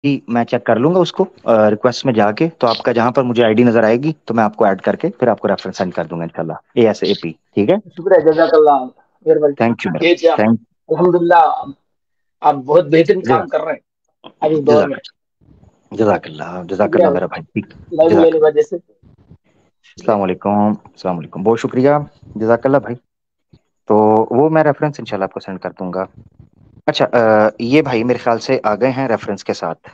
ही मैं चेक कर लूंगा उसको रिक्वेस्ट में जाके। तो आपका जहां पर मुझे आईडी नजर आएगी तो मैं आपको ऐड करके फिर आपको रेफरेंस सेंड कर दूंगा इंशाल्लाह, ASAP। ठीक है। शुक्र है, जजाकल्लाह। मेरे भाई, थैंक यू ये मेरा। थैंक। अल्हम्दुलिल्लाह, आप बहुत बेहतरीन काम कर रहे हैं अभी इस दौर जजाक में। जजाकल्लाह शुक्रिया जजाकल्लाह भाई, मेरा भाई, ठीक। लाइव लेने की जजाकल्लाह। वजह से। शुक्रिया। अस्सलाम वालेकुम, अस्सलाम वालेकुम, बहुत शुक्रिया। जजाकल्लाह भाई। तो वो मैं रेफरेंस इंशाल्लाह आपको सेंड कर दूंगा। अच्छा, ये भाई मेरे ख्याल से आ गए हैं रेफरेंस के साथ।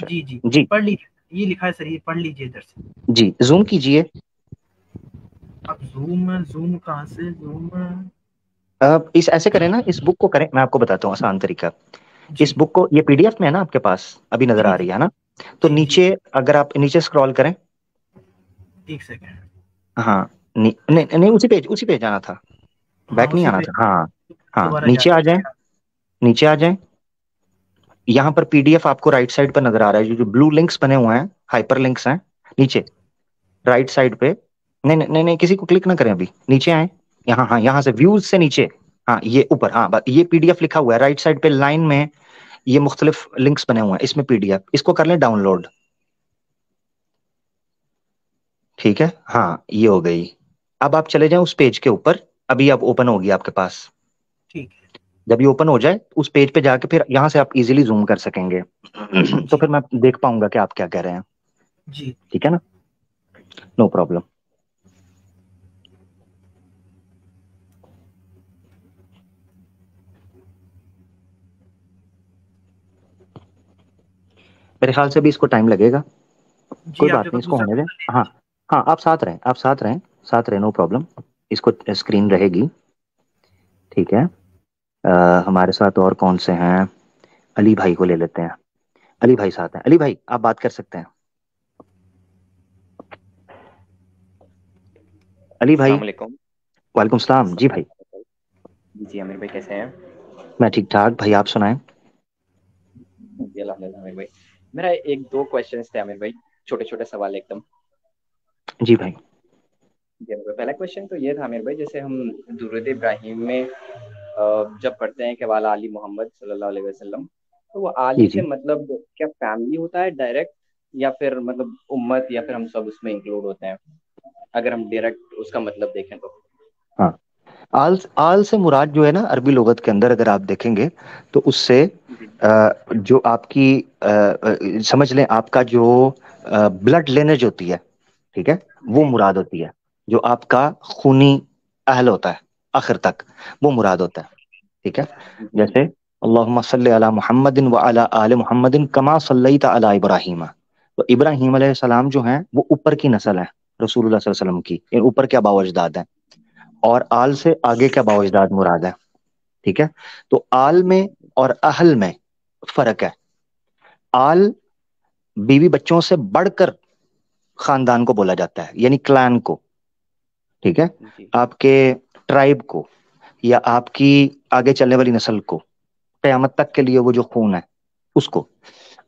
जी जी, जी। पढ़ लीजिए, ये लिखा है सर, ये पढ़ लीजिए इधर से। जी, जूम कीजिए। अब जूम जूम कहाँ से जूम? इस ऐसे करें ना, इस बुक को करें, मैं आपको बताता हूँ आसान तरीका। इस जी बुक को, ये PDF में है ना आपके पास, अभी नजर जी आ जी रही है ना? तो जी जी, नीचे, अगर आप नीचे स्क्रॉल करें। एक सेकेंड। हाँ। नहीं नहीं, उसी पेज आना था। हाँ बैक नहीं उसी आना पे, था, हाँ। हाँ, दोबारा नीचे जाते आ हैं। जाए। नीचे आ जाए। यहाँ पर PDF आपको राइट साइड पर नजर आ रहा है, जो ब्लू लिंक्स बने हुए हैं, हाइपर लिंक्स हैं नीचे, राइट साइड पे। नहीं नहीं नहीं नहीं, किसी को क्लिक ना करें, अभी नीचे आए। यहाँ, हाँ, यहाँ से व्यूज से नीचे। हाँ, ये ऊपर, हाँ, ये PDF लिखा हुआ है राइट साइड पे लाइन में। ये मुख्तलिफ लिंक्स बने हुए हैं इसमें, PDF, इसको कर लें डाउनलोड। ठीक है, हाँ, ये हो गई। अब आप चले जाएं उस पेज के ऊपर। अभी अब ओपन होगी आपके पास। ठीक है। जब ये ओपन हो जाए उस पेज पे जाके फिर यहाँ से आप इजीली जूम कर सकेंगे। तो जी फिर मैं देख पाऊंगा कि आप क्या कह रहे हैं। जी। ठीक है ना? No problem. मेरे ख्याल से भी इसको टाइम लगेगा। जी, कोई आप बात जब नहीं, आप इसको दूसरा होने दें। पेपर ले हाँ। लीजिए। हाँ, आप साथ रहें, आप साथ रहें। साथ रहें, नो प्रॉब्लम। इसको स्क्रीन रहेगी। ठीक है। हमारे साथ और कौन से हैं? अली भाई को ले लेते हैं। अली भाई साथ हैं, अली भाई आप बात कर सकते हैं। अली भाई। अस्सलाम वालेकुम। वालेकुम सलाम जी भाई। जी आमिर भाई, कैसे हैं? मैं ठीक ठाक भाई, आप सुनाएं। जी अल्हम्दुलिल्लाह आमिर भाई। मेरा एक दो क्वेश्चंस थे आमिर भाई, छोटे छोटे सवाल एकदम। जी भाई। जी आमिर भाई, पहला क्वेश्चन तो ये था आमिर भाई, जैसे हम दुरूद इब्राहिम में जब पढ़ते हैं कि वाला आली मोहम्मद सल्लल्लाहु अलैहि वसल्लम, तो वो जी आली से जी। मतलब क्या फैमिली होता है डायरेक्ट, या फिर मतलब उम्मत, या फिर हम सब उसमें इंक्लूड होते हैं, अगर हम डायरेक्ट उसका मतलब देखें तो? हाँ, आल आल से मुराद जो है ना, अरबी लुगत के अंदर अगर आप देखेंगे तो उससे जी जो आपकी समझ लें, आपका जो ब्लड लेनेज होती है, ठीक है, वो जी मुराद होती है। जो आपका खूनी अहल होता है आखिर तक, वो मुराद होता है। ठीक है। जी जैसे अल्लाहुम्मा सल्ली अला मुहम्मदिन व अला आले मुहम्मदिन कमा सल्लैता अला इब्राहीम। तो इब्राहीम अलैहिस्सलाम जो हैं वो ऊपर की नस्ल है, रसूलुल्लाह सल्लल्लाहु अलैहि वसल्लम की, ये ऊपर के आबा व अजदाद हैं। और आल से आगे के आबा व अजदाद मुराद है। ठीक है। तो आल में और अहल में फर्क है। आल बीवी बच्चों से बढ़कर खानदान को बोला जाता है, यानी क्लैन को। ठीक है। जी आपके ट्राइब को, या आपकी आगे चलने वाली नस्ल को, कयामत तक के लिए वो जो खून है उसको।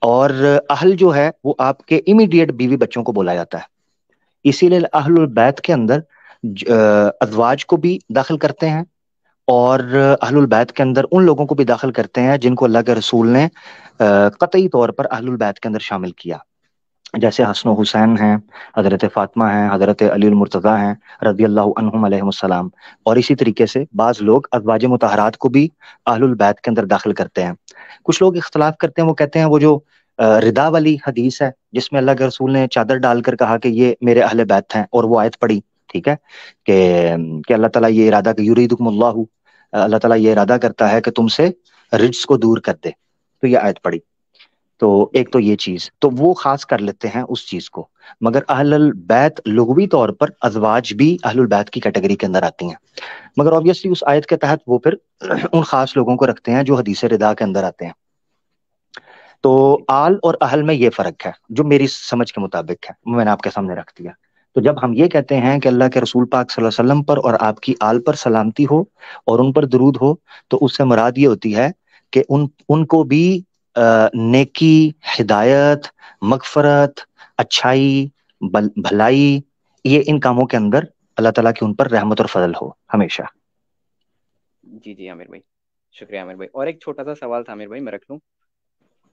और अहल जो है वो आपके इमीडिएट बीवी बच्चों को बोला जाता है। इसीलिए अहलुल बैत के अंदर अजवाज को भी दाखिल करते हैं, और अहलुल बैत के अंदर उन लोगों को भी दाखिल करते हैं जिनको अल्लाह के रसूल ने कतई तौर पर अहलुल बैत के अंदर शामिल किया। जैसे हसन हुसैन हैं, हजरत फातिमा हैं, हजरत अली मुर्तज़ा हैं, रज़ी अल्लाह अन्हुम अलैहिमुस्सलाम। और इसी तरीके से बाज लोग अज़वाज मुतहरात को भी अहलुल बैत के अंदर दाखिल करते हैं। कुछ लोग इख्तलाफ करते हैं, वो कहते हैं वो जो रिदा वाली हदीस है जिसमें अल्लाह के रसूल ने चादर डालकर कहा कि ये मेरे अहले बैत हैं, और वो आयत पड़ी। ठीक है। कि अल्लाह ताला ये इरादा, कि युरीदुकुमुल्लाहु, अल्लाह ताला ये इरादा करता है कि तुमसे रिज्स को दूर कर दे। तो ये आयत पड़ी। तो एक तो जी ये चीज, तो वो खास कर लेते हैं उस चीज को। मगर अहलुल बैत लुगवी तौर पर अजवाज भी अहलुल बैत की कैटेगरी के अंदर आती हैं। मगर ऑब्वियसली उस आयत के तहत वो फिर उन खास लोगों को रखते हैं जो हदीस रिदा के अंदर आते हैं। तो जी आल और अहल में ये फर्क है जो मेरी समझ के मुताबिक है, वो मैंने आपके सामने रख दिया। तो जब हम ये कहते हैं कि अल्लाह के रसूल पाक सल्लल्लाहु अलैहि वसल्लम पर और आपकी आल पर सलामती हो और उन पर दरूद हो, तो उससे मुराद ये होती है कि उनको भी नेकी, हिदायत, मगफरत, अच्छाई, भलाई, ये इन कामों के अंदर अल्लाह ताला की उन पर रहमत और फजल हो हमेशा। जी। जी आमिर भाई, शुक्रिया आमिर भाई। और एक छोटा सा सवाल था आमिर भाई, मैं रख लूँ?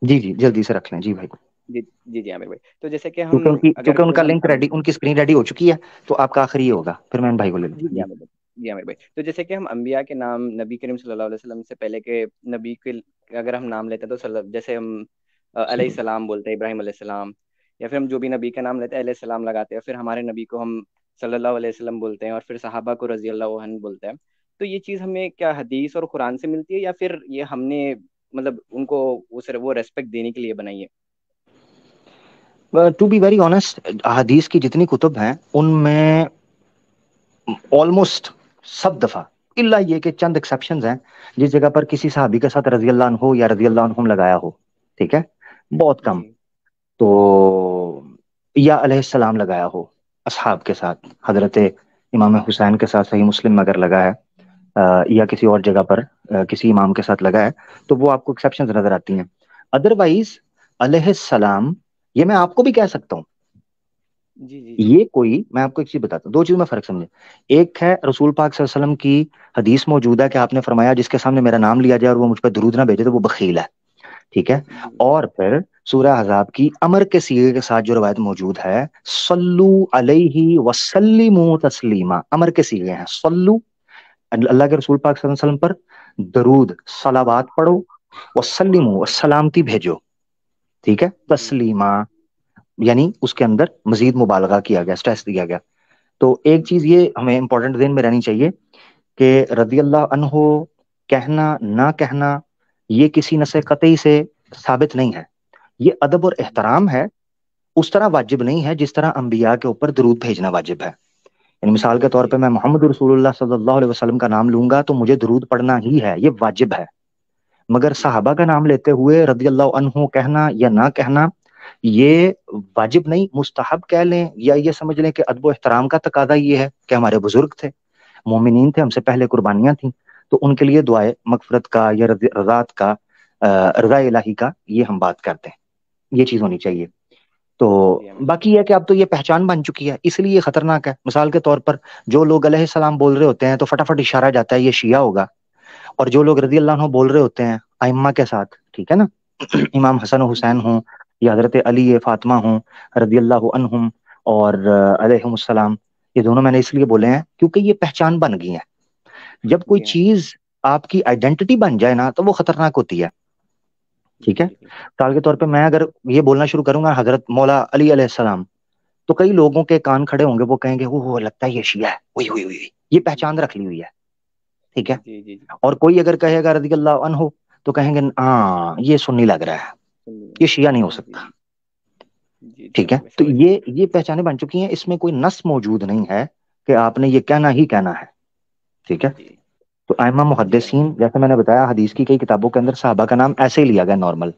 जी जी जल्दी से रख लें जी भाई, जी जी जी आमिर भाई। तो जैसे कि हम अगर क्योंकि कोई उनका हम लिंक रेडी, उनकी स्क्रीन रेडी हो चुकी है, तो आपका आखिरी ये होगा, फिर मैं इन भाई को ले जी लूंगा जी जी। आमिर भाई। जी आमिर भाई, तो जैसे कि हम अंबिया के नाम, नबी करीम सल्लल्लाहु अलैहि वसल्लम से पहले के नबी के अगर हम नाम लेते हैं तो जैसे हम अलैहि सलाम बोलते हैं, इब्राहिम अलैहि सलाम, या फिर हम जो भी नबी का नाम लेते हैं अलैहि सलाम लगाते हैं, फिर हमारे नबी को हम सल्लल्लाहु अलैहि वसल्लम बोलते हैं, और फिर सहाबा को रजी अल्लाह अन्हु बोलते हैं। तो ये चीज़ हमें क्या हदीस और कुरान से मिलती है, या फिर ये हमने मतलब उनको वो रेस्पेक्ट देने के लिए बनाई है? टू बी वेरी ऑनेस्ट, हदीस की जितनी कुतुब हैं उनमें ऑलमोस्ट सब दफा, इल्ला ये कि चंद एक्सेप्शंस हैं जिस जगह पर किसी सहाबी के साथ रजी अल्लाह अन्हु या रजी अल्लाह अन्हुम लगाया हो, ठीक है, बहुत कम। जी तो या अलैहिस्सलाम लगाया हो असहाब के साथ, हजरत इमाम हुसैन के साथ सही मुस्लिम में अगर लगा है, या किसी और जगह पर किसी इमाम के साथ लगा है, तो वो आपको एक्सेप्शंस नजर आती हैं। अदरवाइज अलैहिस्सलाम, ये मैं आपको भी कह सकता हूँ, जी जी जी ये कोई, मैं आपको एक चीज बताता हूँ, दो चीज में फर्क समझे। एक है रसूल पाक सल्लल्लाहु अलैहि वसल्लम की हदीस मौजूद है कि आपने फरमाया जिसके सामने मेरा नाम लिया जाए और वो मुझ पर दुरूद ना भेजे तो वो बखील है, ठीक है। जी और फिर सूरह अहज़ाब की अमर के सीगे के साथ जो रवायत मौजूद है, सल्लू अलैहि वसल्लिमू तस्लीमा, अमर के सीगे हैं, सल्लू अल्लाह के रसूल पाक सल्लल्लाहु अलैहि वसल्लम पर दरूद सलावात पढ़ो, वसल्लिमू सलामती भेजो, ठीक है, जी तस्लीमा, यानी उसके अंदर मजीद मुबालगा किया गया, स्ट्रेस दिया गया। तो एक चीज ये हमें इंपॉर्टेंट ध्यान में रहनी चाहिए कि रदी अल्लाह अन्हो कहना ना कहना ये किसी नसे कतई से साबित नहीं है, ये अदब और एहतराम है, उस तरह वाजिब नहीं है जिस तरह अंबिया के ऊपर दरूद भेजना वाजिब है। यानी मिसाल के तौर जी पे मैं मोहम्मद रसूलुल्लाह सल्लल्लाहु अलैहि वसल्लम का नाम लूंगा तो मुझे दरूद पढ़ना ही है, ये वाजिब है। मगर जी सहाबा का नाम लेते हुए रदी अल्लाह अन्हु कहना या ना कहना, ये वाजिब नहीं, मुस्तहब कह लें, या ये समझ लें कि अदब व एहतराम का तकादा ये है कि हमारे बुजुर्ग थे, मोमिनीन थे, हमसे पहले कुर्बानियां थी, तो उनके लिए दुआए मगफरत का या रज़ात का, रज़ा इलाही का, ये हम बात करते हैं, ये चीज होनी चाहिए। तो जी आमिर भाई। बाकी यह कि अब तो ये पहचान बन चुकी है, इसलिए ये खतरनाक है। मिसाल के तौर पर जो लोग अलैहिस्सलाम बोल रहे होते हैं तो फटाफट इशारा जाता है ये शिया होगा, और जो लोग रजी अल्लाह अन्हु बोल रहे होते हैं आइम्मा के साथ, ठीक है ना, इमाम हसन और जी हुसैन हों या हजरत अली फातिमा हों रदी अल्लाह अन्हुम और अलैहिमुस्सलाम, ये दोनों मैंने इसलिए बोले हैं क्योंकि ये पहचान बन गई है। जब कोई जी हाँ। चीज आपकी आइडेंटिटी बन जाए ना तो वो खतरनाक होती है, ठीक जी है। जी जी मिसाल के तौर पे मैं अगर ये बोलना शुरू करूंगा हजरत मौला अली अलैहिस्सलाम, तो कई लोगों के कान खड़े होंगे, वो कहेंगे वो लगता है ये शिया है, हुई हुई हुई, ये पहचान रख ली हुई है, ठीक है। जी जी जी। और कोई अगर कहेगा रदी अल्लाह अन्हु तो कहेंगे हाँ ये सुन्नी लग रहा है, सुनिए। ये शिया नहीं हो जी सकता, जी जी जी ठीक है। आमिर भाई, तो समझ गया। ये पहचाने बन चुकी हैं, इसमें कोई नस मौजूद नहीं है कि आपने ये कहना ही कहना है, ठीक है। जी तो आइमा जी आमिर मुहद्दिसीन, जैसे मैंने बताया, हदीस की कई किताबों के अंदर सहाबा का नाम ऐसे ही लिया गया नॉर्मल,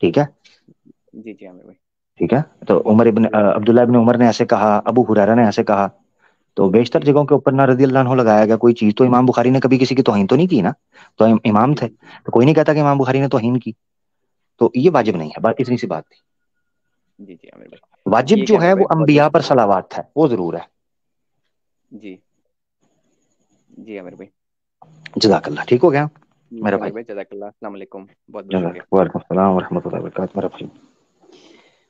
ठीक है, भाई। जी जी आमिर भाई। ठीक है। तो बहुत अब्दुल्ला इब्न उमर ने ऐसे कहा, अबू हुरैरा ने ऐसे कहा, तो बेशतर जी जगहों के ऊपर ना रजी अल्लाह अन्हु लगाया गया कोई चीज। तो इमाम बुखारी ने कभी किसी की तौहीन तो नहीं की ना, तो इमाम जी थे, जी जी तो कोई नहीं कहता कि इमाम बुखारी ने तौहीन की। तो ये जी वाजिब जी नहीं है, बात इतनी सी बात थी। जी जी आमिर भाई। वाजिब ठीक जो है है आमिर वो भाई, बहुत बहुत अंबिया पर शुक्रिया। सलावात है, वो जरूर है। जी जी आमिर भाई। जजाकल्ला, ठीक हो गया जी मेरा भाई। आमिर भाई, जज़ाकल्लाह, अस्सलाम वालेकुम, बहुत बहुत शुक्रिया। जजाक वालेकुम सलाम व रहमतुल्लाहि व बरकातहू मेरा भाई।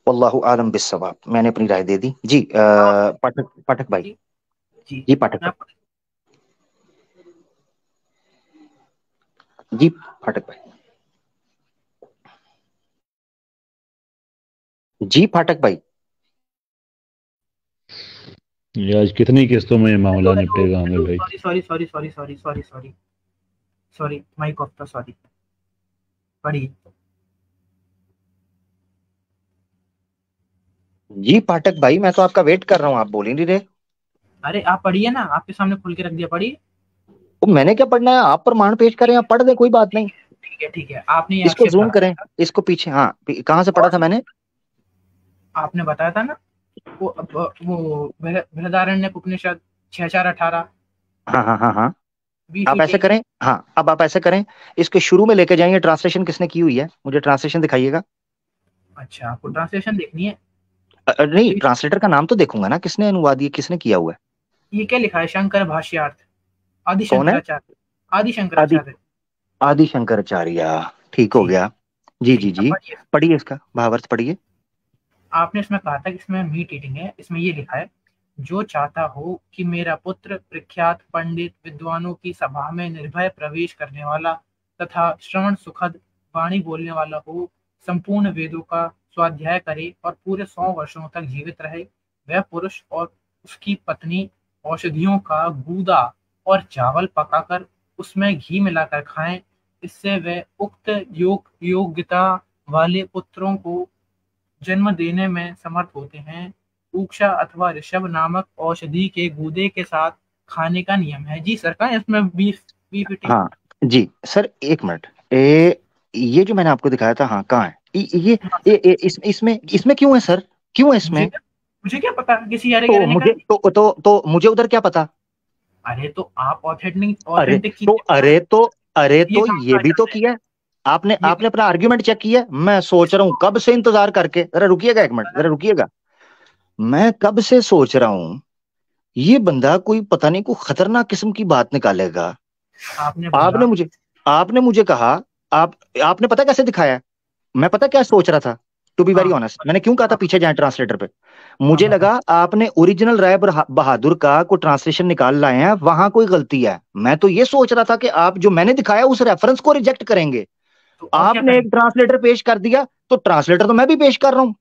वल्लाहु आलम बिस्सवाब, मैंने अपनी राय दे दी जी। हाँ पाठक पाठक भाई, जी जी। जी पाठक मैं भाई, जी पाठक भाई, जी पाठक भाई। ये आज कितनी किस्तों में ये हेलो मामला हेलो निपटेगा आमिर हेलो, भाई? सॉरी सॉरी माइक ऑफ था, सॉरी। पढ़िए। जी पाठक भाई, मैं तो आपका वेट कर रहा हूँ, आप बोल ही नहीं रहे। अरे आप पढ़िए ना, आपके सामने खुल के रख दिया, पढ़िए। वो मैंने क्या पढ़ना है, आप प्रमाण पेश करें, आप पढ़ दें, कोई बात नहीं। ठीक है, आपने ये इसको आक्षेप जूम करें, लगाया इसको पीछे, हाँ कहाँ से था पढ़ा और था मैंने? आपने बताया था ना, वो बृहदारण्यक उपनिषद 6:4-18, हाँ हाँ हाँ हाँ। बी आप ठीक ऐसे है। करें, हाँ अब आप ऐसे करें, इसके शुरू में लेके जाइए, ट्रांसलेशन किसने की हुई है, मुझे ट्रांसलेशन दिखाइएगा। अच्छा, आपको ट्रांसलेशन देखनी है? नहीं, तो ट्रांसलेटर का नाम तो देखूंगा ना, किसने अनुवाद, ये किसने किया हुआ है, ये क्या लिखा है? शंकर भाष्यार्थ, आदि कौन है? शंकराचार्य, आदि आदि शंकराचार्य। आदि शंकराचार्य, ठीक हो जी गया। जी ठीक जी है, जी, पढ़िए। पढ़िए इसका भावार्थ पढ़िए। आपने इसमें कहा था कि इसमें मीट ईटिंग है, इसमें ये लिखा है, जो चाहता हो कि मेरा पुत्र प्रख्यात पंडित विद्वानों की सभा में निर्भय प्रवेश करने वाला तथा श्रवण सुखद वाणी बोलने वाला हो, संपूर्ण वेदों का स्वाध्याय करे और पूरे 100 वर्षों तक जीवित रहे, वह पुरुष और उसकी पत्नी औषधियों का गूदा और चावल पकाकर उसमें घी मिलाकर खाएं, इससे वे उक्त योग्यता वाले पुत्रों को जन्म देने में समर्थ होते हैं। ऊक्षा अथवा ऋषभ नामक औषधि के गूदे के साथ खाने का नियम है। जी सर, कहाँ है इसमें बीफ बीफ ईटिंग? हाँ जी सर, एक मिनट। ये जो मैंने आपको दिखाया था, हाँ कहाँ है हाँ सर, इसमें इसमें क्यों है सर, क्यों है मुझे इसमें? क्या मुझे क्या पता, किसी यारे तो गहरे ने कर मुझे दी। तो मुझे उधर क्या पता? अरे तो आप ऑथेंटिक अरे ऑथेंटिक तो चीजें अरे तो अरे ये तो कहाँ ये कहा भी तो जाता है? किया। आपने ये आपने अपना आर्ग्यूमेंट चेक किया? मैं सोच रहा हूँ कब से इंतजार करके, जरा रुकिएगा एक मिनट, कहा जरा रुकिएगा। मैं कब से सोच रहा हूँ ये बंदा कोई पता नहीं कोई खतरनाक किस्म की बात निकालेगा। आपने आपने बोला। मुझे आपने मुझे कहा, आप आपने पता कैसे दिखाया? मैं पता क्या सोच रहा था, टू बी वेरी हाँ ऑनेस्ट, मैंने क्यों कहा था हाँ पीछे जाए ट्रांसलेटर पे? हाँ, मुझे बताइए। लगा आपने ओरिजिनल राय बहादुर का कोई ट्रांसलेशन निकाल लाए हैं, वहां कोई गलती है। मैं तो ये सोच रहा था कि आप जो मैंने दिखाया उस रेफरेंस को रिजेक्ट करेंगे। तो और क्या आपने एक करेंगे ट्रांसलेटर पेश कर दिया, तो ट्रांसलेटर तो मैं भी पेश कर रहा हूं।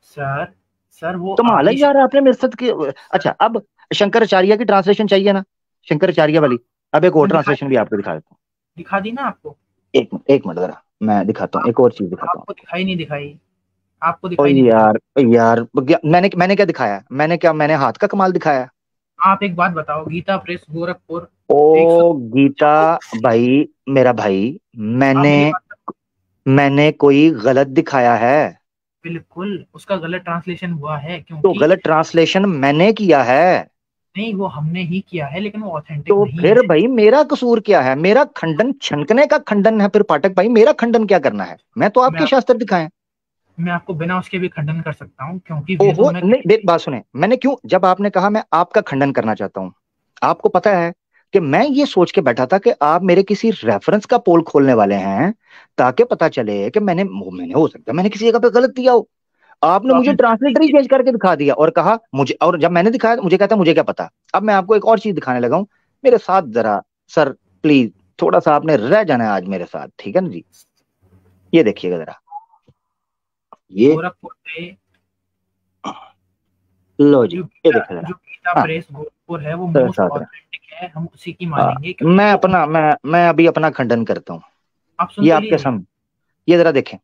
सर? सर वो कमाल है आदि यार, आपने मेरे साथ अच्छा, अब शंकराचार्य की ट्रांसलेशन चाहिए ना, शंकराचार्य वाली? अब एक और ट्रांसलेशन भी आपको दिखा देता हूँ। दिखा दी ना आपको? एक मिनट जरा, मैं दिखाता हूँ, आप एक और चीज दिखाता हूँ। आपको दिखाई नहीं दिखाई? आपको ओ दिखाई नहीं दिखाई? यार, यार मैंने मैंने क्या दिखाया? मैंने हाथ का कमाल दिखाया? आप एक बात बताओ, गीता प्रेस गोरखपुर ओ 100 गीता जो भाई, मेरा भाई, आप मैंने मेरी बात, मैंने कोई गलत दिखाया है? बिल्कुल उसका गलत ट्रांसलेशन हुआ है, तो क्योंकि गलत ट्रांसलेशन मैंने किया है, नहीं वो हमने ही किया है, लेकिन वो ऑथेंटिक तो नहीं फिर है। भाई मेरा कसूर क्या है? मेरा खंडन छनकने का खंडन है, फिर पाठक भाई मेरा खंडन क्या करना है? मैं तो मैं आपके आप, शास्त्र दिखाए। मैं आपको बिना उसके भी खंडन कर सकता हूँ, क्योंकि वेदों ओहो में नहीं, देख बात सुने, मैंने क्यों, जब आपने कहा मैं आपका खंडन करना चाहता हूं, आपको पता है कि मैं ये सोच के बैठा था कि आप मेरे किसी रेफरेंस का पोल खोलने वाले हैं, ताकि पता चले कि मैंने हो सकता है मैंने किसी जगह पे गलत दिया हो। आपने तो मुझे आपने ट्रांसलेटर ही चेंज करके दिखा दिया और कहा मुझे, और जब मैंने दिखाया तो मुझे कहता मुझे क्या पता। अब मैं आपको एक और चीज दिखाने लगा हूं, मेरे साथ जरा सर, प्लीज थोड़ा सा आपने रह जाना है आज मेरे साथ, ठीक है ना जी? ये देखिएगा जरा, ये गोरखपुर से लो जी, ये देखिए जो जरा। गीता हाँ, प्रेस गोरखपुर है वो मेरे मोस्ट साथ रहा। ऑथेंटिक है, हम उसी की हाँ, मानेंगे, क्योंकि वो मैं अभी अपना खंडन करता हूँ। आप सुन ये तो आपके लीजिए। सामने, ये जरा देखें।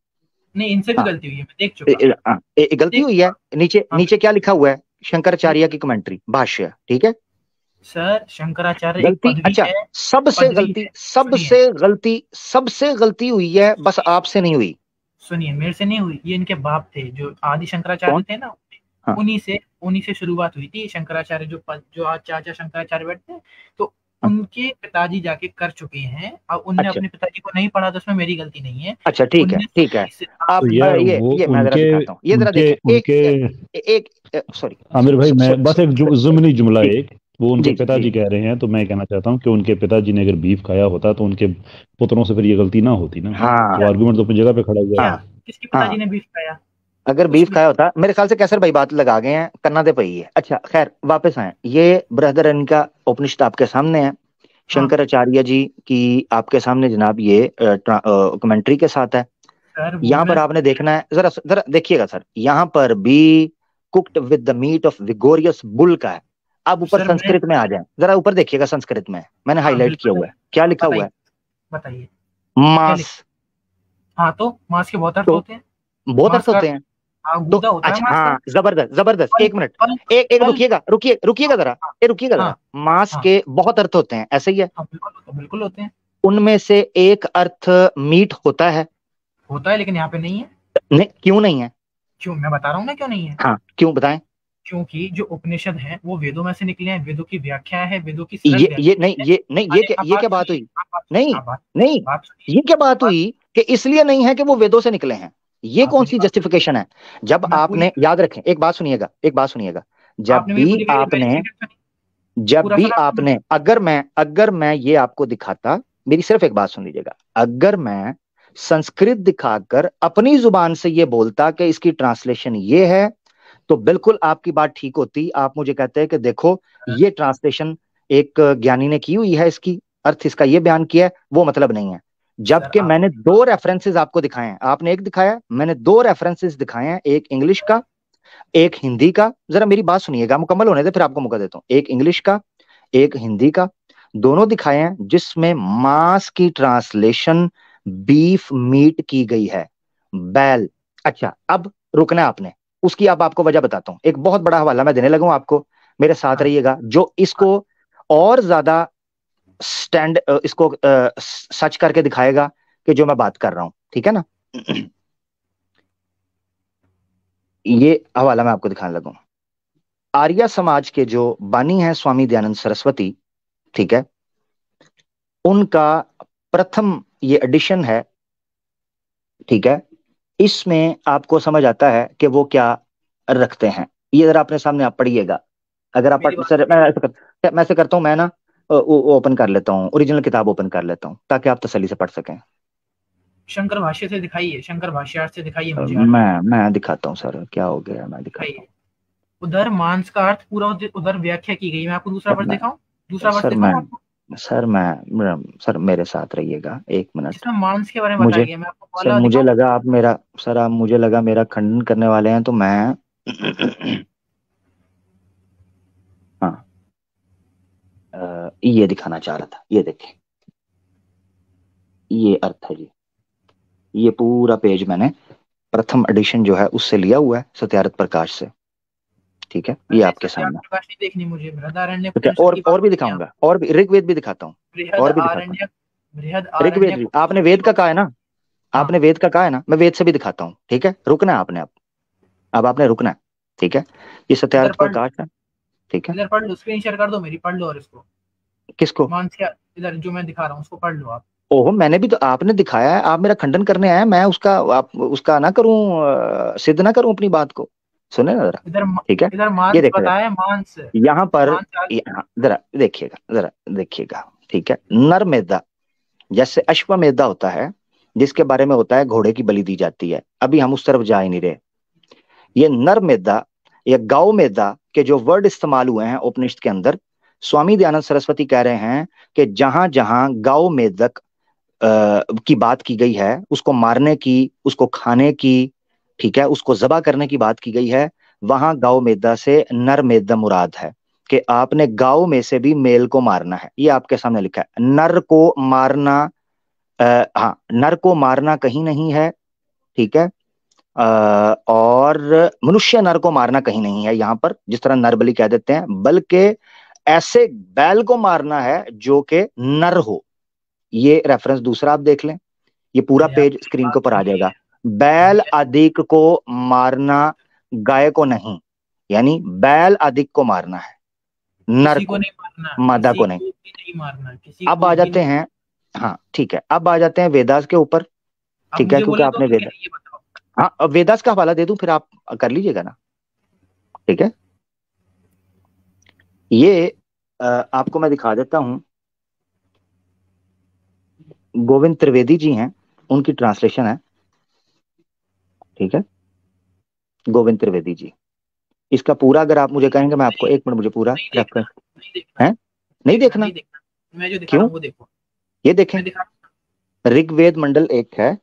नहीं, इनसे भी हाँ, गलती हुई है, मैं देख चुका। हाँ, गलती देख हुई है। चुका। नीचे हाँ नीचे क्या लिखा हुआ है? शंकराचार्य बिल्कुल। की कमेंट्री भाष्य, ठीक है? सर शंकराचार्य एक गलती, पदवी अच्छा, है। सबसे पदवी गलती, है, सुनिए सबसे गलती हुई है, बस आपसे नहीं हुई। सुनिए, मेरे से नहीं हुई, ये इनके बाप थे जो आदि शंकराचार्य कौन? थे ना, हाँ उन्हीं से शुरुआत हुई थी शंकराचार्य, जो आज चाचा शंकराचार्य बैठते हैं, तो हाँ, उनके पिताजी जाके कर चुके हैं, अब उनने अच्छा अपने पिताजी को नहीं पढ़ा, तो उसमें मेरी गलती नहीं है। अच्छा, ठीक है ठीक है। 1920 से आप तो यार वो ये मैं जरा उनके दिखाता हूँ, ये जरा उनके देखें, उनके एक सॉरी, आमिर भाई, मैं बस एक जुमनी जुमला जी एक, वो उनके जी जी जी। पिताजी कह रहे हैं, तो मैं कहना चाहता हूँ कि उनके पिताजी ने अगर बीफ खाया होता तो उनके पुत्रों से फिर ये गलती ना होती ना। तो क्या हाँ आर्गुमेंट तो अपनी जगह पे खड़ा हुआ क्या है। हाँ किसके हाँ, पिताजी ने बीफ खाया? अगर कुछ बीफ भी। खाया होता, मेरे ख्याल से कैसर भाई बात लगा गए हैं, करना दे पई है। अच्छा खैर, वापस आए, ये ब्रदर इनका उपनिषद आपके सामने है, हाँ शंकराचार्य जी की आपके सामने जनाब, ये कमेंट्री के साथ है। सर वो यहाँ मैं पर आपने देखना है, जरा जरा देखिएगा सर, यहाँ पर भी cooked with the meat of vigorous bull का है। आप ऊपर सर मैं संस्कृत में आ जाएं, जरा ऊपर देखिएगा, संस्कृत में मैंने हाँ हाईलाइट किया बिल्कुल। हुआ है, क्या हाँ लिखा हुआ बताइए, है? बताइए क्या मांस। लिखा। हाँ तो मांस के बहुत अर्थ तो होते हैं। बहुत मांस अर्थ का, होते हैं। हाँ तो गूदा होता है अच्छा, मांस का। हाँ, जबरदस्त जबरदस्त, फल एक मिनट, फल एक एक फल। रुकिएगा हाँ जरा, ये रुकिएगा हाँ जरा। मांस हाँ के बहुत अर्थ होते हैं, ऐसे ही है? हाँ बिल्कुल होते हैं। उनमें से एक अर्थ मीट होता है। होता है, लेकिन यहाँ पे नहीं है। नहीं, क्यों नहीं है? क्यों, मैं बता रहा हूँ ना क्यों नहीं है। हाँ, क्यों बताएं? क्योंकि जो उपनिषद हैं वो वेदों में से निकले हैं, वेदों की व्याख्या है, वेदों की सरल ये व्याख्या नहीं, है। ये अरे क्या, आप ये बात क्या बात सुनिए, हुई? आप बात सुनिए, नहीं आप बात नहीं, बात सुनिए, ये क्या बात बात, हुई कि इसलिए नहीं है कि वो वेदों से निकले हैं? ये आप कौन मेरी सी बात, जस्टिफिकेशन है? जब मैं पूरी, आपने, याद रखें, एक बात सुनिएगा, एक बात सुनिएगा, जब आपने मेरी भी पूरी आपने, वेरिफिकेशन सुनी, जब पूरा भी सुना आपने आपने, अगर मैं ये आपको दिखाता, मेरी सिर्फ एक बात सुन लीजिएगा, अगर मैं संस्कृत दिखाकर अपनी जुबान से ये बोलता कि इसकी ट्रांसलेशन ये है, तो बिल्कुल आपकी बात ठीक होती। आप मुझे कहते हैं कि देखो ये ट्रांसलेशन एक ज्ञानी ने की हुई है, इसकी अर्थ इसका ये बयान किया है, वो मतलब नहीं है। जबकि मैंने 2 रेफरेंसेस आपको दिखाए हैं, आपने एक दिखाया, मैंने 2 रेफरेंसेस दिखाए हैं, एक इंग्लिश का एक हिंदी का। जरा मेरी बात सुनिएगा, मुकम्मल होने दे फिर आपको मौका देता हूं। एक इंग्लिश का एक हिंदी का, दोनों दिखाए हैं जिसमें मांस की ट्रांसलेशन बीफ मीट की गई है, बैल। अच्छा, अब रुकना आपने, उसकी अब आपको वजह बताता हूं। एक बहुत बड़ा हवाला मैं देने लगा हूं आपको, मेरे साथ रहिएगा, जो इसको और ज्यादा इसको सच करके दिखाएगा कि जो मैं बात कर रहा हूं, ठीक है ना। ये हवाला मैं आपको दिखाने लगा हूं। आर्य समाज के जो बानी हैं स्वामी दयानंद सरस्वती, ठीक है, उनका प्रथम ये एडिशन है, ठीक है। इसमें आपको समझ आता है कि वो क्या रखते हैं। ये जरा अपने सामने आप पढ़िएगा। अगर आप सर मैं ऐसे करता हूं, मैं ना ओपन कर लेता हूँ, ओरिजिनल किताब ओपन कर लेता हूँ ताकि आप तसल्ली से पढ़ सकें। शंकर भाष्य से दिखाइए, शंकर भाष्यार्थ से दिखाइए मुझे। मैं दिखाता हूँ सर, क्या हो गया, मैं दिखाता हूँ। उधर मांस का अर्थ पूरा उधर व्याख्या की गई। मैं आपको दूसरा वर्ष दिखाऊं, दूसरा वर्ष दिखाऊं आपको? सर मेरे साथ रहिएगा एक मिनट। जिसमें मांस के बारे में बताया गया, मैं आपको सर मुझे लगा आप मेरा मुझे लगा मेरा खंडन करने वाले हैं, तो मैं हाँ ये दिखाना चाह रहा था। ये देखें, ये अर्थ है जी। ये पूरा पेज मैंने प्रथम एडिशन जो है उससे लिया हुआ है, सत्यार्थ प्रकाश से, ठीक है। ये आपके सामने प्रकाश नहीं देखनी मुझे, बृहदारण्यक और भी दिखाऊंगा, और भी ऋग्वेद भी दिखाता हूँ, और भी दिखाता हूँ। ऋग्वेद भी आपने वेद का कहा है ना, आपने वेद का कहा है ना, मैं वेद से भी दिखाता हूँ, ठीक है। रुकना है आपने, अब आपने रुकना है, ठीक है। ये सत्यार्थ प्रकाश है, ठीक है। इधर पढ़ लो, स्क्रीन शेयर कर दो मेरी, पढ़ लो। और इसको किसको? इधर जो मैं दिखा रहा हूँ उसको पढ़ लो आप। ओहो, मैंने भी तो, आपने दिखाया है, आप मेरा खंडन करने आए, मैं उसका ना करूं, सिद्ध ना करूं अपनी बात को। सुने ना जरा, ठीक है। ये बताया मांस, यहाँ पर जरा देखिएगा, ठीक है। नर मेदा, जैसे अश्वमेधा होता है जिसके बारे में होता है घोड़े की बलि दी जाती है, अभी हम उस तरफ जा ही नहीं रहे। ये नर मेदा या गौ मेदा के जो वर्ड इस्तेमाल हुए हैं उपनिषद के अंदर, स्वामी दयानंद सरस्वती कह रहे हैं कि जहां जहां गौ मेदक की बात की गई है, उसको मारने की, उसको खाने की, ठीक है, उसको जबा करने की बात की गई है, वहां गौ मेदा से नर मेदा मुराद है कि आपने गांव में से भी मेल को मारना है। ये आपके सामने लिखा है। नर को मारना, हाँ, नर को मारना कहीं नहीं है, ठीक है। और मनुष्य नर को मारना कहीं नहीं है यहाँ पर, जिस तरह नर बलि कह देते हैं, बल्कि ऐसे बैल को मारना है जो कि नर हो। ये रेफरेंस दूसरा आप देख लें, ये पूरा पेज स्क्रीन के ऊपर आ जाएगा। बैल अधिक को मारना, गाय को नहीं, यानी बैल अधिक को मारना है, नर को नहीं मारना, मादा को नहीं मारना। अब आ जाते हैं, हाँ ठीक है, अब आ जाते हैं वेदास के ऊपर, ठीक है, क्योंकि आपने वेद, हाँ वेदास का हवाला दे दूं फिर आप कर लीजिएगा ना, ठीक है। ये आपको मैं दिखा देता हूं, गोविंद त्रिवेदी जी हैं, उनकी ट्रांसलेशन है, ठीक है। गोविंद त्रिवेदी जी, इसका पूरा अगर आप मुझे कहेंगे, मैं आपको एक मिनट, मुझे पूरा रेफरेंस है नहीं देखना, मैं जो दिखा रहा हूं वो देखो, ये देखें, ऋग्वेद मंडल 1 है,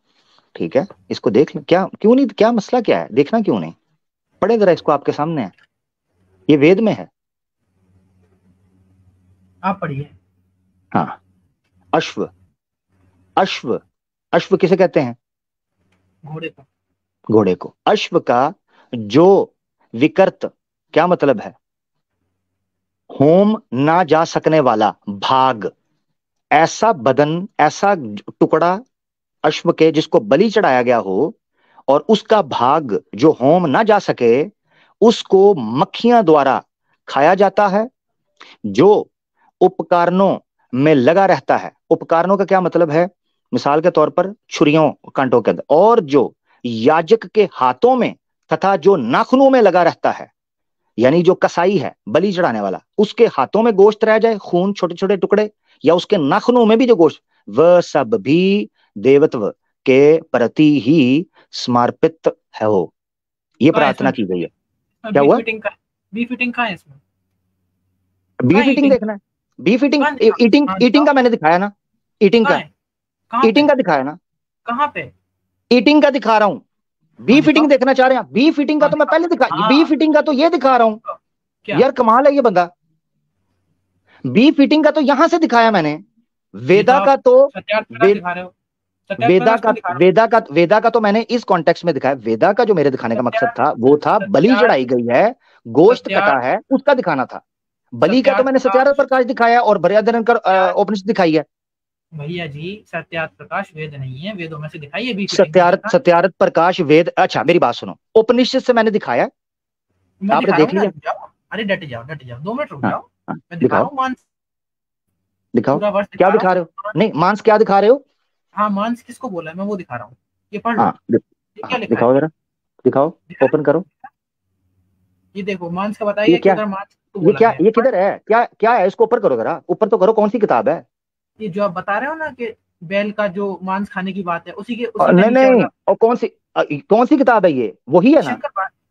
ठीक है। इसको देख लें, क्या क्यों नहीं, क्या मसला क्या है, देखना क्यों नहीं, पढ़े जरा इसको, आपके सामने है, ये वेद में है, आप पढ़िए। हाँ, अश्व, अश्व, अश्व किसे कहते हैं? घोड़े को, घोड़े को। अश्व का जो विकर्त, क्या मतलब है? होम ना जा सकने वाला भाग, ऐसा बदन, ऐसा टुकड़ा अश्व के जिसको बलि चढ़ाया गया हो और उसका भाग जो होम ना जा सके, उसको मक्खियां द्वारा खाया जाता है। जो उपकरणों में लगा रहता है, उपकरणों का क्या मतलब है? मिसाल के तौर पर छुरियों कांटों के अंदर, और जो याजक के हाथों में तथा जो नाखूनों में लगा रहता है, यानी जो कसाई है बलि चढ़ाने वाला, उसके हाथों में गोश्त रह जाए, खून छोटे छोटे टुकड़े, या उसके नाखूनों में भी जो गोश्त, वह सब भी देवत्व के प्रति ही समर्पित है हो, ये प्रार्थना की गई है। क्या हुआ? बी फिटिंग कहाँ है इसमें? बी फिटिंग देखना है, बी फिटिंग ईटिंग, ईटिंग का मैंने दिखाया ना, ईटिंग का, ईटिंग का दिखाया ना, कहाँ पे? ईटिंग का दिखा रहा हूँ। बी फिटिंग देखना चाह रहे हैं? बी फिटिंग का तो मैं पहले दिखा, बी फिटिंग का तो ये दिखा रहा हूँ। यार कमाल है ये बंदा। बी फिटिंग का तो यहां से दिखाया मैंने, वेदा का तो वेदा का तो मैंने इस कॉन्टेक्स्ट में दिखाया। वेदा का जो मेरे दिखाने का मकसद था वो था बलि चढ़ाई गई है, गोश्त कटा है, उसका दिखाना था। बलि का तो मैंने सत्यार्थ प्रकाश दिखाया और बृहदारण्यक उपनिषद दिखाई है। भैया जी सत्यार्थ प्रकाश वेद नहीं है, वेदों में से दिखाइए भी। सत्यार्थ प्रकाश वेद, अच्छा मेरी बात सुनो, उपनिषद से मैंने दिखाया, आपने देख लिया। अरे डट जाओ 2 मिनट रुक जाओ, मैं दिखाओ क्या दिखा रहे हो? नहीं मांस क्या दिखा रहे हो? हाँ मांस किसको बोला है, मैं वो दिखा रहा हूँ, ये पढ़ लो। क्या लिखा दिखाओ जरा, दिखाओ, ओपन करो। ये देखो मांस का बताइए, ये क्या, ये किधर है? क्या है? इसको ऊपर करो जरा, ऊपर तो करो। कौन सी किताब है ये जो आप बता रहे हो ना कि बैल का जो मांस खाने की बात है, उसी के नहीं, और कौन सी किताब है ये? वही है ना?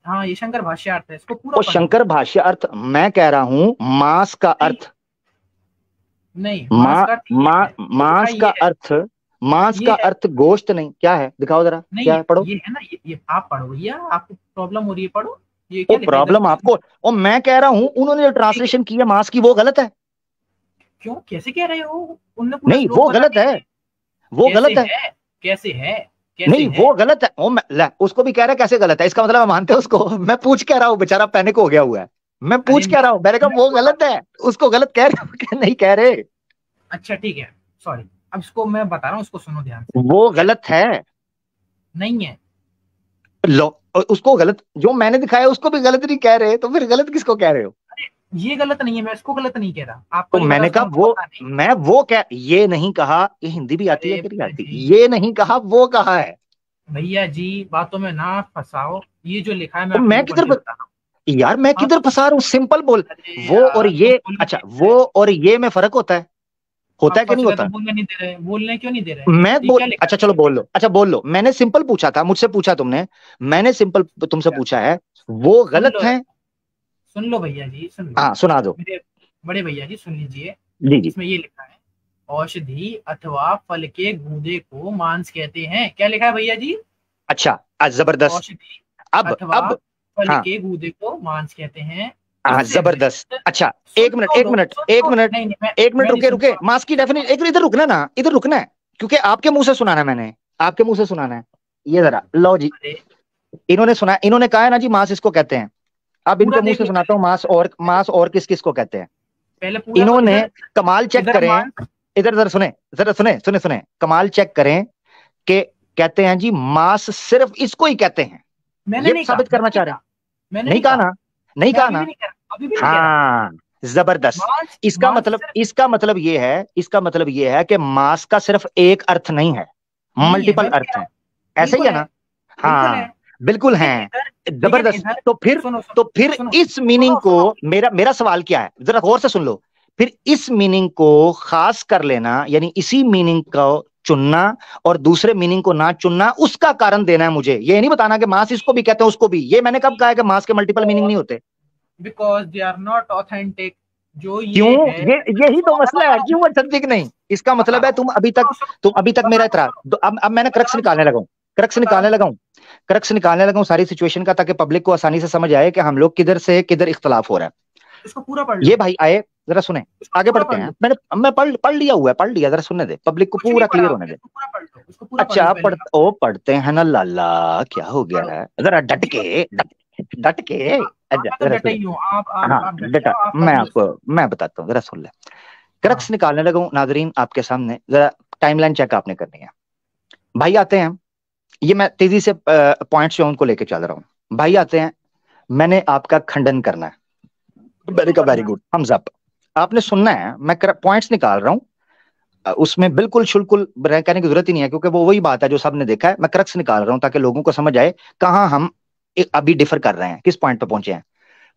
हाँ ये शंकर भाष्यार्थ है, इसको पूरा शंकर भाष्यार्थ। मैं कह रहा हूँ मांस का अर्थ नहीं, मांस का अर्थ गोश्त नहीं। क्या है? दिखाओ जरा, क्या है? पढ़ो। ये है ना, ये आप पढ़ो भैया, आपको प्रॉब्लम हो रही है, पढ़ो। ये क्या प्रॉब्लम आपको? और मैं कह रहा हूँ उन्होंने जो ट्रांसलेशन की है मांस की, वो गलत है। क्यों, कैसे कह रहे हो? नहीं वो गलत है, वो गलत है। कैसे है? नहीं वो गलत है। उसको भी कह रहा है कैसे गलत है, इसका मतलब मैं मानते उसको। मैं पूछ कह रहा हूँ, बेचारा पैनिक हो गया हुआ है। मैं पूछ कह रहा हूँ, मैंने कहा वो गलत है, उसको गलत कह रहे हो? नहीं कह रहे। अच्छा ठीक है, सॉरी। अब इसको मैं बता रहा हूँ, उसको सुनो ध्यान से। वो गलत है, नहीं है। लो उसको गलत, जो मैंने दिखाया उसको भी गलत नहीं कह रहे, तो फिर गलत किसको कह रहे हो? ये गलत नहीं है, मैं इसको गलत नहीं कह रहा। आपको तो मैंने कहा वो क्या, ये नहीं कहा, ये हिंदी भी आती है कि नहीं आती? ये नहीं कहा, वो कहा है। भैया जी बातों में ना फंसाओ, ये जो लिखा है मैं यार मैं किधर फंसा रहा हूँ? सिंपल बोल। वो और ये, अच्छा वो और ये में फर्क होता है कि नहीं होता? बोलने क्यों नहीं दे रहे? अच्छा चलो बोल लो, अच्छा बोल लो। मैंने सिंपल पूछा था, मुझसे पूछा तुमने, मैंने सिंपल तुमसे पूछा है, वो गलत है। सुन लो भैया जी, सुन लो। हाँ सुना दो। बड़े भैया जी सुन लीजिए। जी। इसमें ये लिखा है, औषधि अथवा फल के गूदे को मांस कहते हैं। क्या लिखा है भैया जी? अच्छा जबरदस्त। अब फल के गूदे को मांस कहते हैं। जबरदस्त। अच्छा एक मिनट रुके। मांस की डेफिनेशन इधर रुकना ना, इधर रुकना है, क्योंकि आपके मुंह से सुनाना है, मैंने आपके मुंह से सुनाना है। ये जरा लो जी, इन्होंने सुना, इन्होंने कहा है ना जी मांस इसको कहते हैं। अब इनके मुंह से सुनाता हूँ मांस और किस किस को कहते हैं। इन्होंने कमाल चेक करें, इधर सुने कमाल चेक करें कि कहते हैं जी मांस सिर्फ इसको ही कहते हैं। ये साबित करना चाह रहे हैं। नहीं कहा ना? हाँ जबरदस्त। इसका मतलब ये है कि मांस का सिर्फ एक अर्थ नहीं है, मल्टीपल अर्थ है। ऐसे ही है ना? हाँ बिल्कुल है, जबरदस्त। तो फिर इस मीनिंग को, मेरा सवाल क्या है, जरा गौर से सुन लो। फिर इस मीनिंग को खास कर लेना, यानी इसी मीनिंग को चुनना और दूसरे मीनिंग को ना चुनना, उसका कारण देना है मुझे। ये नहीं बताना कि मांस इसको भी कहते हैं उसको भी। ये मैंने कब कहा है कि मांस के मल्टीपल मीनिंग नहीं होते? Because they are not authentic. जो क्यों? यही तो मसला है, क्यों ऑथेंटिक नहीं? इसका मतलब है तुम अभी तक मेरा इतराज। अब मैंने क्रक्स निकालने लगा हूं सारी सिचुएशन का, ताकि पब्लिक को आसानी से समझ आए कि हम लोग किधर से किधर इख्तलाफ हो रहा है। इसको पूरा पढ़ ये भाई आए, जरा सुने, आगे बढ़ते हैं। मैं पढ़ लिया, जरा सुनने दे, पब्लिक को पूरा क्लियर होने दे। अच्छा पढ़ते हैं ना लाला, क्या हो गया है? जरा डट के मैं बताता हूँ, जरा सुन ले। क्रक्स निकालने लगा हूं नाजरीन आपके सामने, जरा टाइमलाइन चेक आपने करनी है। भाई आते हैं, ये मैं तेजी से पॉइंट्स जो उनको लेके चल रहा हूं। भाई आते हैं, मैंने आपका खंडन करना है। Very good, thumbs up. आपने सुनना है, मैं पॉइंट्स निकाल रहा हूं, उसमें बिल्कुल शुल्कुल कहने की जरूरत ही नहीं है, क्योंकि वो वही बात है जो सबने देखा है। मैं क्रक्स निकाल रहा हूं ताकि लोगों को समझ आए कहां हम अभी डिफर कर रहे हैं, किस पॉइंट पे पहुंचे हैं।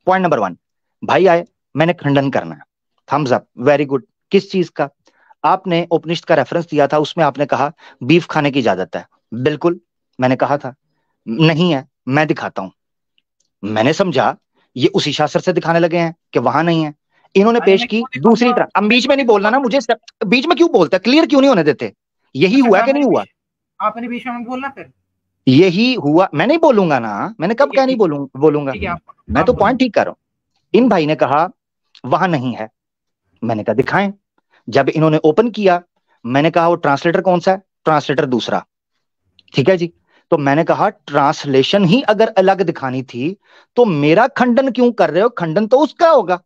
पॉइंट नंबर 1, भाई आए, मैंने खंडन करना है। Thumbs up, very good. किस चीज का? आपने उपनिषद का रेफरेंस दिया था, उसमें आपने कहा बीफ खाने की इजाजत है। बिल्कुल, मैंने कहा था नहीं है, मैं दिखाता हूं। मैंने समझा ये उसी शास्त्र से दिखाने लगे हैं कि वहां नहीं है। इन्होंने पेश की दूसरी तरह। अब बीच में नहीं बोलना ना मुझे, बीच में क्यों बोलता, क्लियर क्यों नहीं होने देते? यही हुआ कि नहीं हुआ? आपने बीच में बोलना, फिर यही हुआ। मैं नहीं बोलूंगा ना, मैंने कब क्या नहीं बोलूंगा। मैं तो पॉइंट ठीक कर रहा हूं। इन भाई ने कहा वहां नहीं है, मैंने कहा दिखाएं। जब इन्होंने ओपन किया, मैंने कहा वो ट्रांसलेटर कौन सा है? ट्रांसलेटर दूसरा। ठीक है जी। तो मैंने कहा ट्रांसलेशन ही अगर अलग दिखानी थी तो मेरा खंडन क्यों कर रहे हो? खंडन तो उसका होगा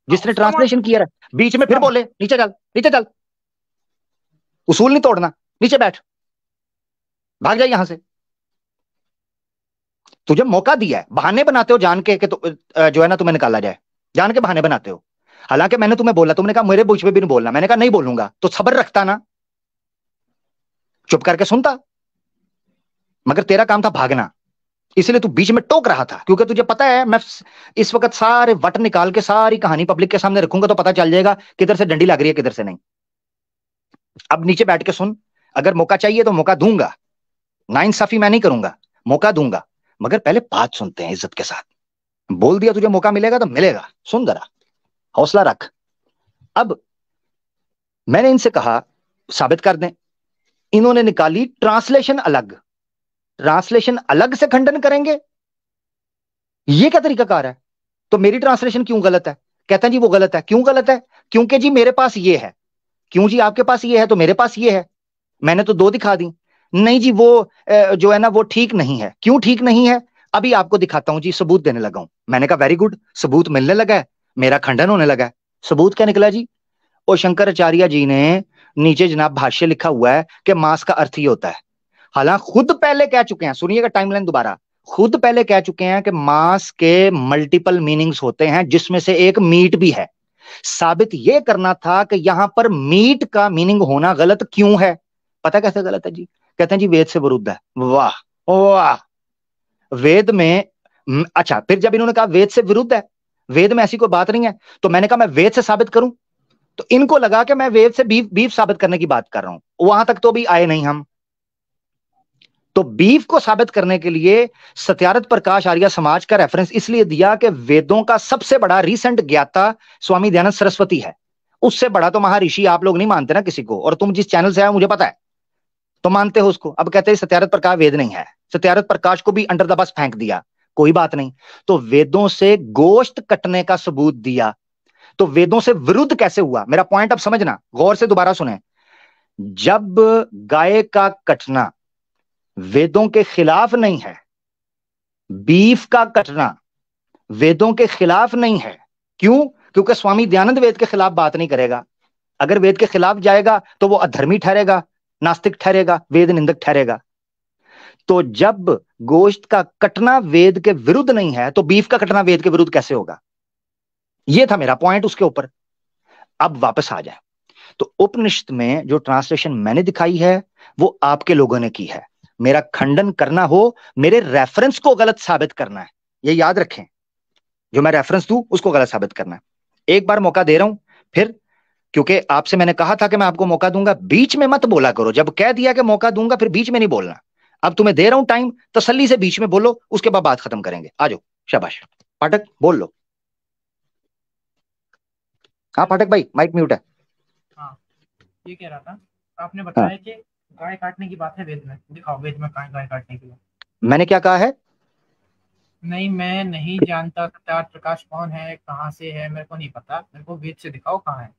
जिसने ट्रांसलेशन किया है। बीच में फिर बोले नीचे चल, नीचे चल, उसूल नहीं तोड़ना, नीचे बैठ, भाग जाए यहां से। तुझे मौका दिया है, बहाने बनाते हो जान के कि तो, जो है ना तुम्हें निकाला जाए, जान के बहाने बनाते हो। हालांकि मैंने तुम्हें बोला, तुमने कहा मेरे बीच में भी नहीं बोलना, मैंने कहा नहीं बोलूंगा, तो सब्र रखता ना, चुप करके सुनता। मगर तेरा काम था भागना, इसलिए तू बीच में टोक रहा था, क्योंकि तुझे पता है मैं इस वक्त सारे वट निकाल के सारी कहानी पब्लिक के सामने रखूंगा तो पता चल जाएगा किधर से डंडी लग रही है किधर से नहीं। अब नीचे बैठ के सुन, अगर मौका चाहिए तो मौका दूंगा, नाइंसाफी मैं नहीं करूंगा, मौका दूंगा, मगर पहले बात सुनते हैं इज्जत के साथ। बोल दिया तुझे मौका मिलेगा तो मिलेगा, सुन जरा, हौसला रख। अब मैंने इनसे कहा साबित कर दें, इन्होंने निकाली ट्रांसलेशन अलग, ट्रांसलेशन अलग से खंडन करेंगे, ये क्या तरीकाकार है? तो मेरी ट्रांसलेशन क्यों गलत है? कहता है जी वो गलत है। क्यों गलत है? क्योंकि जी मेरे पास ये है। क्यों जी आपके पास ये है तो मेरे पास ये है, मैंने तो दो दिखा दी। नहीं जी वो जो है ना वो ठीक नहीं है। क्यों ठीक नहीं है? अभी आपको दिखाता हूं जी, सबूत देने लगा हूं। मैंने कहा वेरी गुड, सबूत मिलने लगा है, मेरा खंडन होने लगा है। सबूत क्या निकला जी? और शंकराचार्य जी ने नीचे जनाब भाष्य लिखा हुआ है कि मांस का अर्थ ही होता है। हालांकि खुद पहले कह चुके हैं, सुनिएगा टाइमलाइन दोबारा, खुद पहले कह चुके हैं कि मांस के मल्टीपल मीनिंग्स होते हैं जिसमें से एक मीट भी है। साबित यह करना था कि यहां पर मीट का मीनिंग होना गलत क्यों है। पता कैसे गलत है जी? कहते हैं जी वेद से विरुद्ध है। वाह वाह, वेद में अच्छा, फिर जब इन्होंने कहा वेद से विरुद्ध है, वेद में ऐसी कोई बात नहीं है, तो मैंने कहा मैं वेद से साबित करूं, तो इनको लगा कि मैं वेद से बीफ साबित करने की बात कर रहा हूं। वहां तक तो भी आए नहीं हम। तो बीफ को साबित करने के लिए सत्यारथ प्रकाश आर्य समाज का रेफरेंस इसलिए दिया कि वेदों का सबसे बड़ा रीसेंट ज्ञाता स्वामी दयानंद सरस्वती है। उससे बड़ा तो महर्षि आप लोग नहीं मानते ना किसी को, और तुम जिस चैनल से आए मुझे पता है, तो मानते हो उसको। अब कहते हैं सत्यारथ प्रकाश वेद नहीं है, सत्यारथ प्रकाश को भी अंडर द बस फेंक दिया, कोई बात नहीं। तो वेदों से गोश्त कटने का सबूत दिया, तो वेदों से विरुद्ध कैसे हुआ? मेरा पॉइंट अब समझना, गौर से दोबारा सुने। जब गाय का कटना वेदों के खिलाफ नहीं है, बीफ का कटना वेदों के खिलाफ नहीं है। क्यों? क्योंकि स्वामी दयानंद वेद के खिलाफ बात नहीं करेगा। अगर वेद के खिलाफ जाएगा तो वो अधर्मी ठहरेगा, नास्तिक ठहरेगा, वेद निंदक ठहरेगा। तो जब गोश्त का कटना वेद के विरुद्ध नहीं है तो बीफ का कटना वेद के विरुद्ध कैसे होगा? यह था मेरा पॉइंट उसके ऊपर। अब वापस आ जाए, तो उपनिषद में जो ट्रांसलेशन मैंने दिखाई है वो आपके लोगों ने की है। मेरा खंडन करना हो, मेरे रेफरेंस को गलत साबित करना है, ये याद रखें। जो मैं रेफरेंस दूं उसको गलत साबित करना है। एक बार मौका दे रहा हूं, फिर क्योंकि आपसे मैंने कहा था कि मैं आपको मौका दूंगा, बीच में मत बोला करो। जब कह दिया कि मौका दूंगा फिर बीच में नहीं बोलना। अब तुम्हें दे रहा हूं टाइम, तसल्ली से बीच में बोलो, उसके बाद बात खत्म करेंगे। आ जाओ, शाबाश। पाठक बोल लो। हाँ पाठक भाई माइक म्यूट है। हाँ, ये कह रहा था, आपने बताया कि गाय काटने की बात है वेद में, दिखाओ वेद में कहाँ गाय काटने की बात। मैंने क्या कहा है? नहीं, मैं नहीं जानता सत्यार्थ प्रकाश कौन है, कहाँ से है, मेरे को नहीं पता, मेरे को वेद से दिखाओ कहाँ है।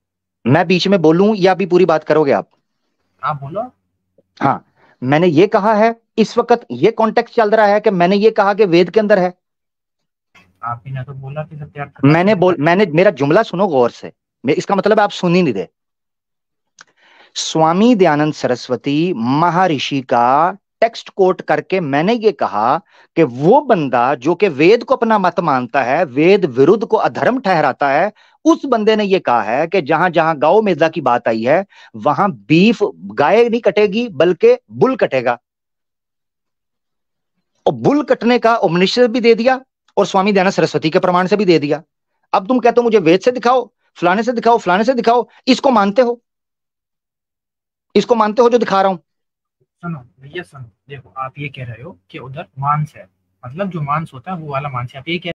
मैं बीच में बोलूं या अभी पूरी बात करोगे आप? आप बोलो। हाँ, मैंने ये कहा है, इस वक्त ये कॉन्टेक्स्ट चल रहा है कि मैंने ये कहा कि वेद के अंदर है। आपने ना तो बोला कि सत्यार्थ प्रकाश, मैंने मेरा जुमला सुनो गौर से, इसका मतलब आप सुन ही नहीं दे। स्वामी दयानंद सरस्वती महर्षि का टेक्स्ट कोट करके मैंने ये कहा कि वो बंदा जो कि वेद को अपना मत मानता है, वेद विरुद्ध को अधर्म ठहराता है, उस बंदे ने ये कहा है कि जहां जहां गौ मेदा की बात आई है वहां बीफ, गाय नहीं कटेगी बल्कि बुल कटेगा। और बुल कटने का उपनिषद भी दे दिया और स्वामी दयानंद सरस्वती के प्रमाण से भी दे दिया। अब तुम कहते हो मुझे वेद से दिखाओ, फलाने से दिखाओ, फलाने से दिखाओ, इसको मानते हो? इसको मानते हो जो दिखा रहा हूं? सुनो भैया सुनो, देखो आप ये कह रहे हो कि उधर मांस है, मतलब जो मांस होता है वो वाला मांस है, आप ये कह